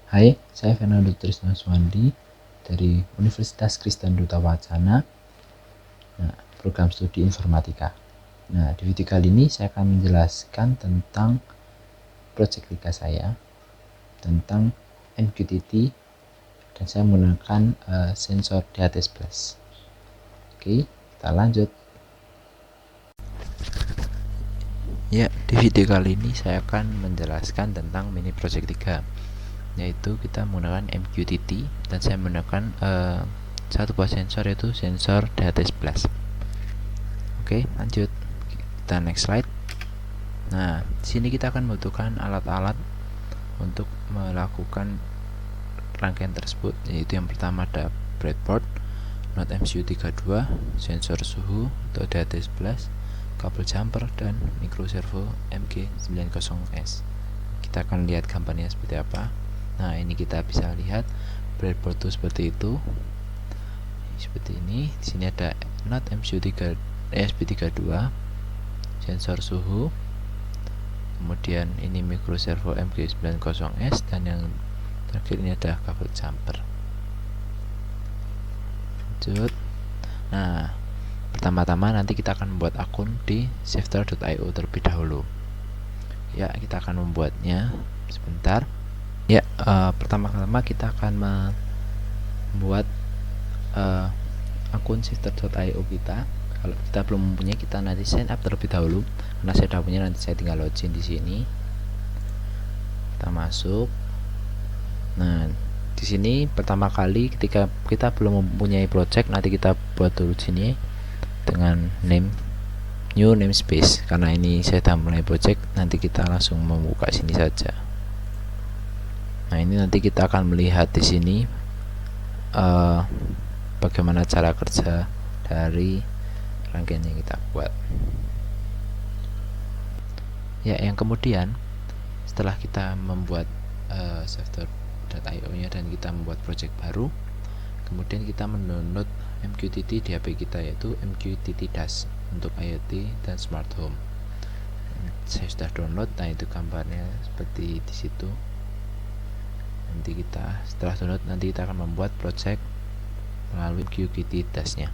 Hai, saya Fernando Trisno Suwandi dari Universitas Kristen Duta Wacana, program studi informatika. Nah, di video kali ini saya akan menjelaskan tentang proyek liga saya, tentang MQTT, dan saya menggunakan sensor DHT11. Oke, kita lanjut. Ya, di video kali ini saya akan menjelaskan tentang mini project 3, yaitu kita menggunakan MQTT dan saya menggunakan satu buah sensor, yaitu sensor DHT11. Oke, lanjut. Kita next slide. Nah, di sini kita akan membutuhkan alat-alat untuk melakukan rangkaian tersebut, yaitu yang pertama ada breadboard, Node MCU32, sensor suhu atau DHT11, kabel jumper, dan micro servo MG90S. Kita akan lihat gambarnya seperti apa. Nah, ini kita bisa lihat breadboard itu seperti itu. Seperti ini. Di sini ada Node ESP32, sensor suhu. Kemudian ini micro servo MG90S, dan yang terakhir ini ada kabel jumper. Lanjut. Nah, pertama-tama nanti kita akan membuat akun di shifter.io terlebih dahulu. Ya, kita akan membuatnya sebentar. Ya, pertama-tama kita akan membuat akun shifter.io kita. Kalau kita belum mempunyai, kita nanti sign up terlebih dahulu. Karena saya sudah punya, nanti saya tinggal login di sini. Kita masuk. Nah, di sini pertama kali ketika kita belum mempunyai project, nanti kita buat dulu sini dengan new namespace. Karena ini saya sudah mulai project, nanti kita langsung membuka sini saja. Nah, ini nanti kita akan melihat di sini bagaimana cara kerja dari rangkaian yang kita buat. Ya, yang kemudian setelah kita membuat shifter.io nya dan kita membuat project baru, kemudian kita mendownload MQTT di HP kita, yaitu MQTT Dash untuk IoT dan smart home. Saya sudah download. Nah, itu gambarnya seperti di situ. Nanti kita setelah download, nanti kita akan membuat project melalui MQTT Dash-nya.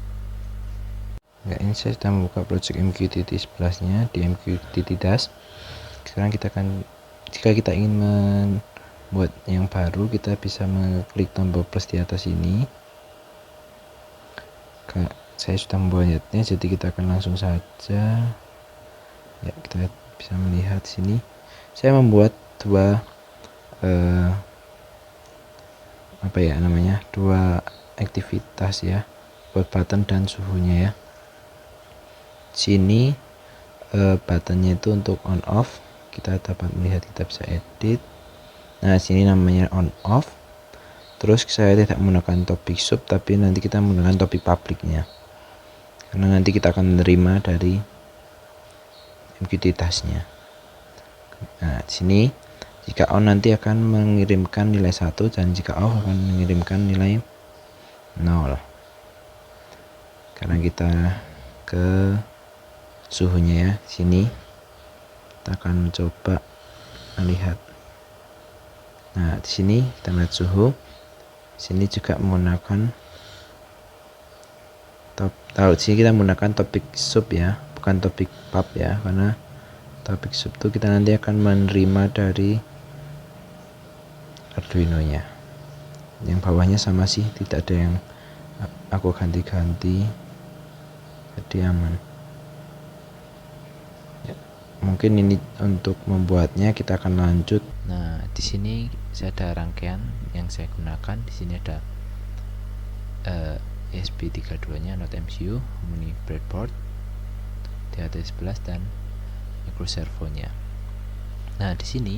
Ya, ini saya sudah membuka project MQTT 11-nya di MQTT Dash. Sekarang kita akan, jika kita ingin membuat yang baru, kita bisa mengklik tombol plus di atas ini. Saya sudah membuatnya, jadi kita akan langsung saja. Ya, kita bisa melihat sini. Saya membuat dua dua aktivitas ya, buat button dan suhunya ya. Sini buttonnya itu untuk on off, kita dapat melihat, kita bisa edit. Nah, sini namanya on off. Terus saya tidak menggunakan topik sub, tapi nanti kita menggunakan topik publiknya, karena nanti kita akan menerima dari MQTT Dash-nya. Nah, di sini jika on nanti akan mengirimkan nilai 1, dan jika off akan mengirimkan nilai 0. Karena kita ke suhunya ya, sini kita akan coba melihat. Nah, di sini kita lihat suhu. Sini juga menggunakan sini kita menggunakan topik sub ya, bukan topik pub ya, karena topik sub itu kita nanti akan menerima dari Arduino nya. Yang bawahnya sama sih, tidak ada yang aku ganti-ganti, jadi aman. Ya, mungkin ini untuk membuatnya, kita akan lanjut. Nah, di sini saya ada rangkaian yang saya gunakan. Di sini ada ESP32-nya, Node MCU, mini breadboard, DHT11, dan micro servonya. Nah, di sini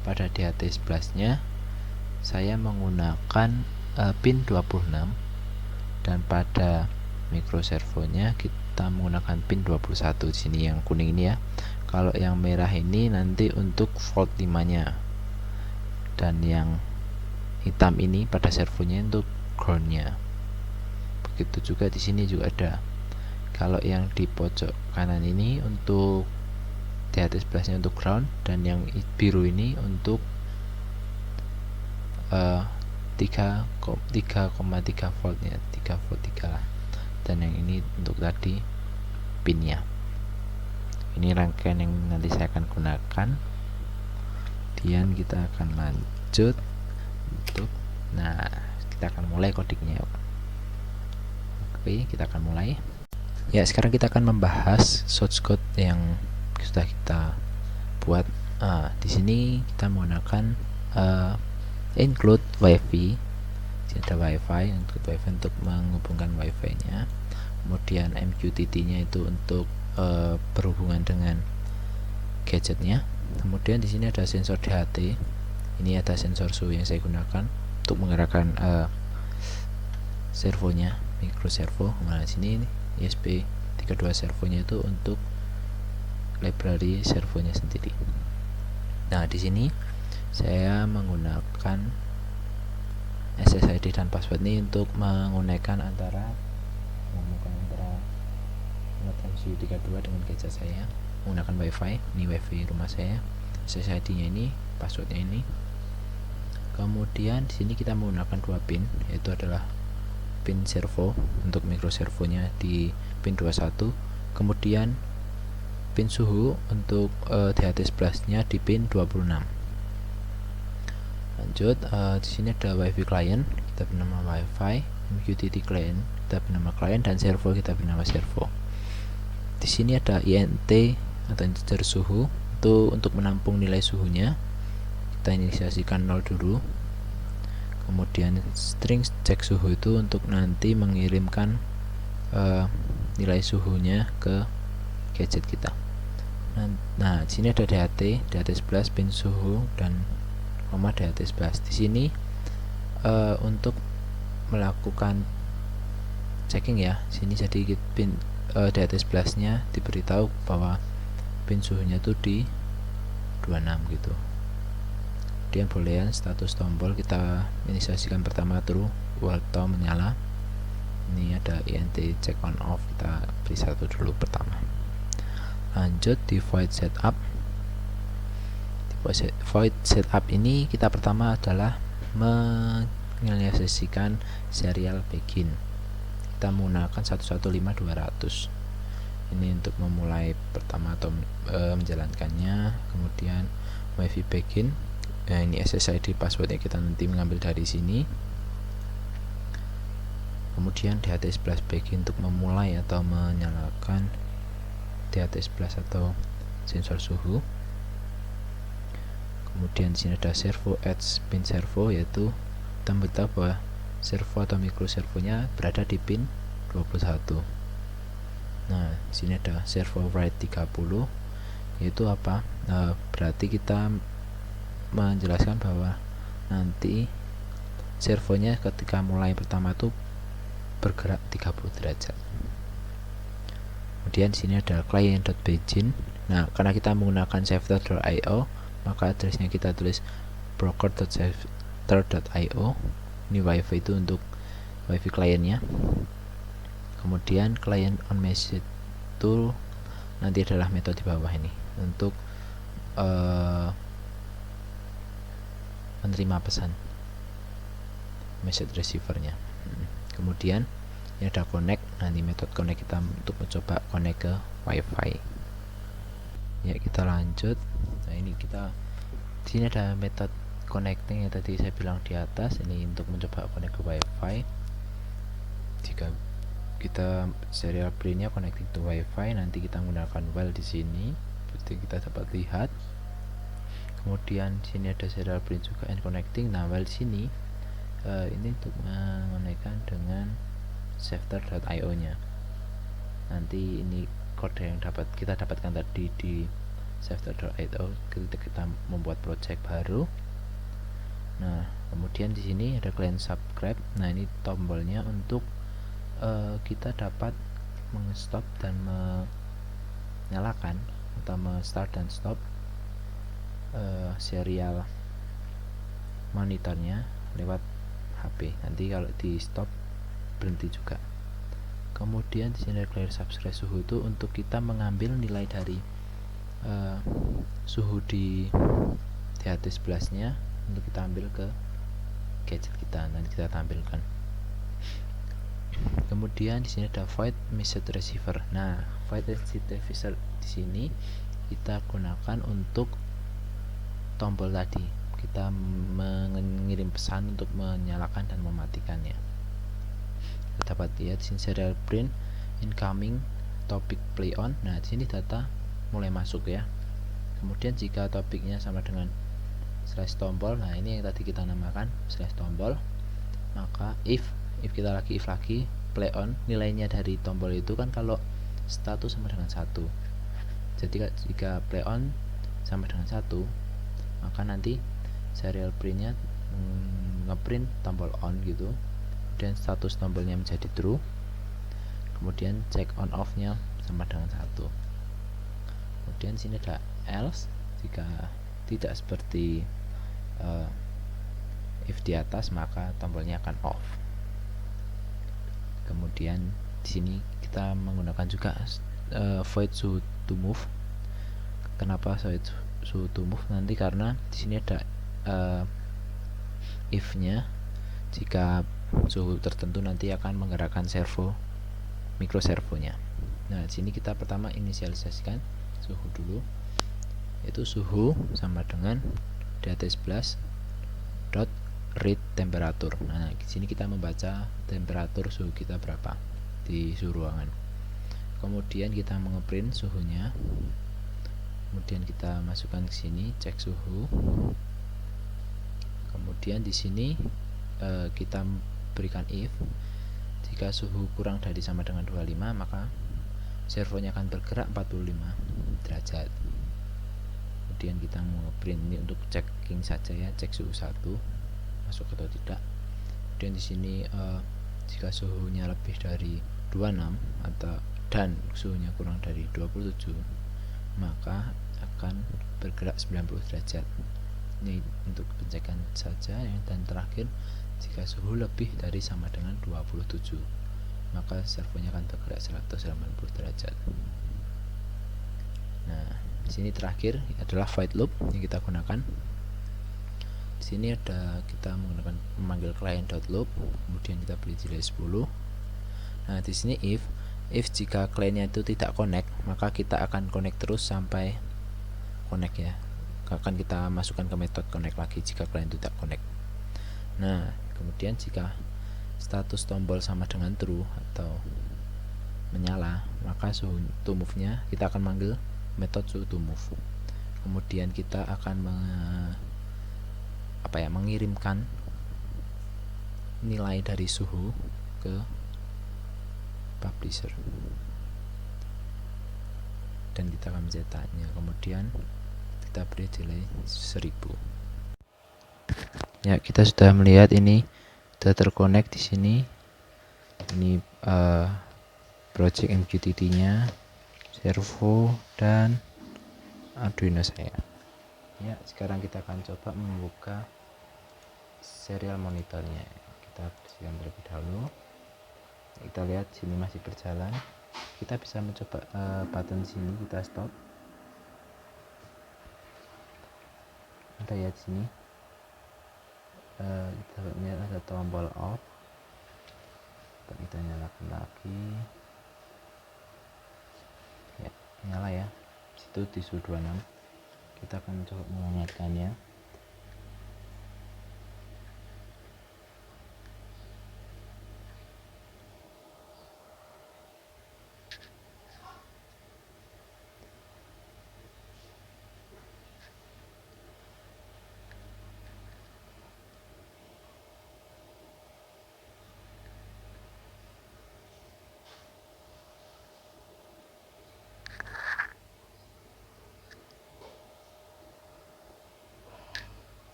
pada DHT11-nya saya menggunakan pin 26, dan pada micro servonya kita menggunakan pin 21. Di sini yang kuning ini ya. Kalau yang merah ini nanti untuk volt 5-nya, dan yang hitam ini pada servonya untuk ground-nya. Begitu juga di sini juga ada. Kalau yang di pojok kanan ini untuk DHT11-nya untuk ground, dan yang biru ini untuk 3,3 voltnya, 3 volt 3 lah. Dan yang ini untuk tadi pinnya. Ini rangkaian yang nanti saya akan gunakan. Kemudian kita akan lanjut untuk, nah kita akan mulai codingnya. Oke, kita akan mulai. Ya, sekarang kita akan membahas source code yang sudah kita buat. Di sini kita menggunakan include wifi. Jadi ada wifi, include wifi untuk menghubungkan wifi-nya. Kemudian MQTT-nya itu untuk berhubungan dengan gadgetnya. Kemudian di sini ada sensor DHT. Ini ada sensor suhu yang saya gunakan untuk menggerakkan servonya, micro servo. Nah, sini ESP32 servonya itu untuk library servonya sendiri. Nah, di sini saya menggunakan SSID dan password ini untuk menggunakan antara MCU32 dengan gadget saya menggunakan wifi. Ini wifi rumah saya, SSID nya ini, passwordnya ini. Kemudian di sini kita menggunakan 2 pin, yaitu adalah pin servo untuk micro servonya di pin 21, kemudian pin suhu untuk DHT11 nya di pin 26. Lanjut, di sini ada wifi client, kita bernama wifi, MQTT client kita bernama client, dan servo kita bernama servo. Di sini ada INT atau integer suhu, itu untuk menampung nilai suhunya. Kita inisiasikan 0 dulu. Kemudian string cek suhu itu untuk nanti mengirimkan nilai suhunya ke gadget kita. Nah, di sini ada DHT11 pin suhu dan DHT11. Di sini untuk melakukan checking ya. Sini jadi pin DHT11 nya diberitahu bahwa pin suhunya itu di 26 gitu. Kemudian boolean status tombol kita inisiasikan pertama true atau menyala. Ini ada int check on off, kita beri 1 dulu pertama. Lanjut di void setup. Di void setup ini kita pertama adalah menginisiasikan serial begin. Kita menggunakan 115200. Ini untuk memulai pertama atau menjalankannya. Kemudian wifi begin, ini SSID passwordnya kita nanti mengambil dari sini. Kemudian DHT11 begin untuk memulai atau menyalakan DHT11 atau sensor suhu. Kemudian di sini ada servo edge pin servo, yaitu kita memberitahu bahwa servo atau micro servonya berada di pin 21. Nah, di sini ada servo write 30, yaitu apa? Berarti kita menjelaskan bahwa nanti servonya ketika mulai pertama itu bergerak 30 derajat. Kemudian di sini ada client.begin. Nah, karena kita menggunakan safeter.io, maka addressnya kita tulis broker.safeter.io. Ini wifi itu untuk wifi kliennya. Kemudian client on message itu nanti adalah metode di bawah ini untuk menerima pesan message receivernya. Kemudian ini ada connect. Nanti metode connect kita untuk mencoba connect ke wifi. Ya, kita lanjut. Nah, ini kita di sini ada metode connecting yang tadi saya bilang di atas. Ini untuk mencoba connect ke wifi. Jika kita serial printnya connecting to wifi, nanti kita menggunakan while di sini seperti kita dapat lihat. Kemudian di sini ada serial print juga and connecting. Nah, while di sini ini untuk mengenaikan dengan safeter.io nya. Nanti ini kode yang kita dapatkan tadi di safeter.io ketika kita membuat project baru. Nah, kemudian di sini ada client subscribe. Nah, ini tombolnya untuk kita dapat meng-stop dan menyalakan atau start dan stop serial monitornya lewat HP. Nanti kalau di stop berhenti juga. Kemudian di sini clear subscribe suhu itu untuk kita mengambil nilai dari suhu di DHT11 nya untuk kita ambil ke gadget kita, nanti kita tampilkan. Kemudian di sini ada void message receiver. Nah, void message receiver di sini kita gunakan untuk tombol tadi. Kita mengirim pesan untuk menyalakan dan mematikannya. Kita dapat lihat di sini serial print incoming topic play on. Nah, di sini data mulai masuk ya. Kemudian jika topiknya sama dengan slash tombol, nah ini yang tadi kita namakan slash tombol, maka if kita lagi play on, nilainya dari tombol itu kan kalau status sama dengan 1. Jadi jika play on sama dengan 1, maka nanti serial printnya ngeprint tombol on gitu, kemudian status tombolnya menjadi true, kemudian check on off nya sama dengan 1. Kemudian sini ada else, jika tidak seperti if di atas maka tombolnya akan off. Kemudian di sini kita menggunakan juga void show to move. Kenapa void show to move? Nanti karena di sini ada if-nya, jika suhu tertentu nanti akan menggerakkan servo mikro servonya. Nah, di sini kita pertama inisialisasikan suhu dulu. Itu suhu sama dengan data11 dot read temperatur. Nah, di sini kita membaca temperatur suhu kita berapa di suhu ruangan. Kemudian kita mengeprint suhunya. Kemudian kita masukkan ke sini cek suhu. Kemudian di sini kita berikan if jika suhu kurang dari sama dengan 25, maka servonya akan bergerak 45 derajat. Kemudian kita nge-print ini untuk checking saja ya, cek suhu 1 masuk atau tidak. Kemudian di sini jika suhunya lebih dari 26 dan suhunya kurang dari 27, maka akan bergerak 90 derajat. Ini untuk pengecekan saja ya. Dan terakhir, jika suhu lebih dari sama dengan 27, maka servonya akan bergerak 180 derajat. Nah, di sini terakhir adalah void loop yang kita gunakan. Di sini ada kita menggunakan memanggil client.loop, kemudian kita beri delay 10. Nah, di sini if jika clientnya itu tidak connect, maka kita akan connect terus sampai connect ya. Akan kita masukkan ke metode connect lagi jika client tidak connect. Nah, kemudian jika status tombol sama dengan true atau menyala, maka suhu to move nya kita akan manggil metode suhu to move. Kemudian kita akan mengirimkan nilai dari suhu ke publisher dan kita akan mencetaknya. Kemudian kita beri delay 1000. Ya, kita sudah melihat ini sudah terkonek di sini. Ini project MQTT-nya, servo dan Arduino saya. Ya, sekarang kita akan coba membuka serial monitornya. Kita bersihkan terlebih dahulu. Kita lihat sini masih berjalan. Kita bisa mencoba button sini, kita stop. Ada ya di sini. Kita lihat ada tombol off. Kita nyalakan lagi. Ya, nyala ya. Situ di suhu 26. Kita akan coba menghangatkannya.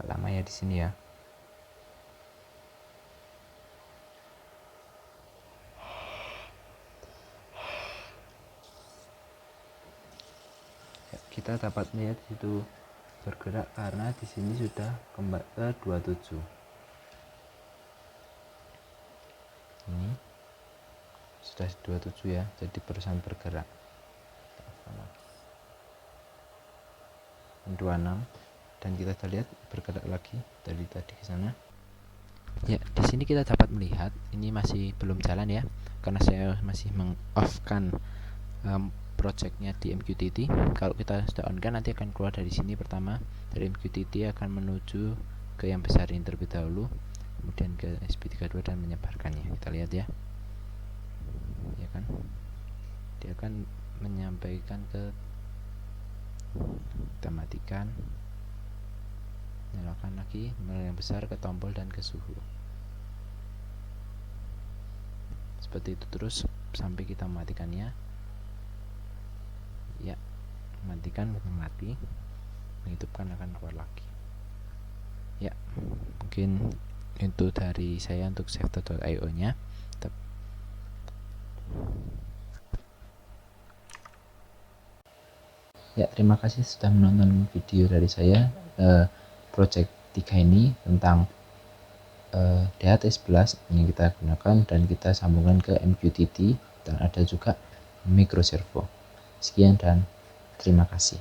Lama ya di sini ya. kita dapat melihat itu bergerak karena di sini sudah kembali ke 27. Ini sudah 27 ya, jadi perusahaan bergerak. 26, dan kita lihat bergerak lagi dari tadi ke sana. Ya, di sini kita dapat melihat ini masih belum jalan ya, karena saya masih meng-off-kan projectnya di MQTT. Kalau kita sudah on kan nanti akan keluar dari sini. Pertama dari MQTT akan menuju ke yang besar ini terlebih dahulu, kemudian ke SP32 dan menyebarkannya. Kita lihat ya, ya kan, dia akan menyampaikan ke, kita matikan, nyalakan lagi yang besar ke tombol dan ke suhu, seperti itu terus sampai kita mematikannya. Ya, matikan, mati, menghidupkan akan keluar lagi. Ya, mungkin itu dari saya untuk safety.io nya. Ya, terima kasih sudah menonton video dari saya project 3 ini tentang DHT11 yang kita gunakan dan kita sambungkan ke MQTT, dan ada juga microservo. Sekian dan terima kasih.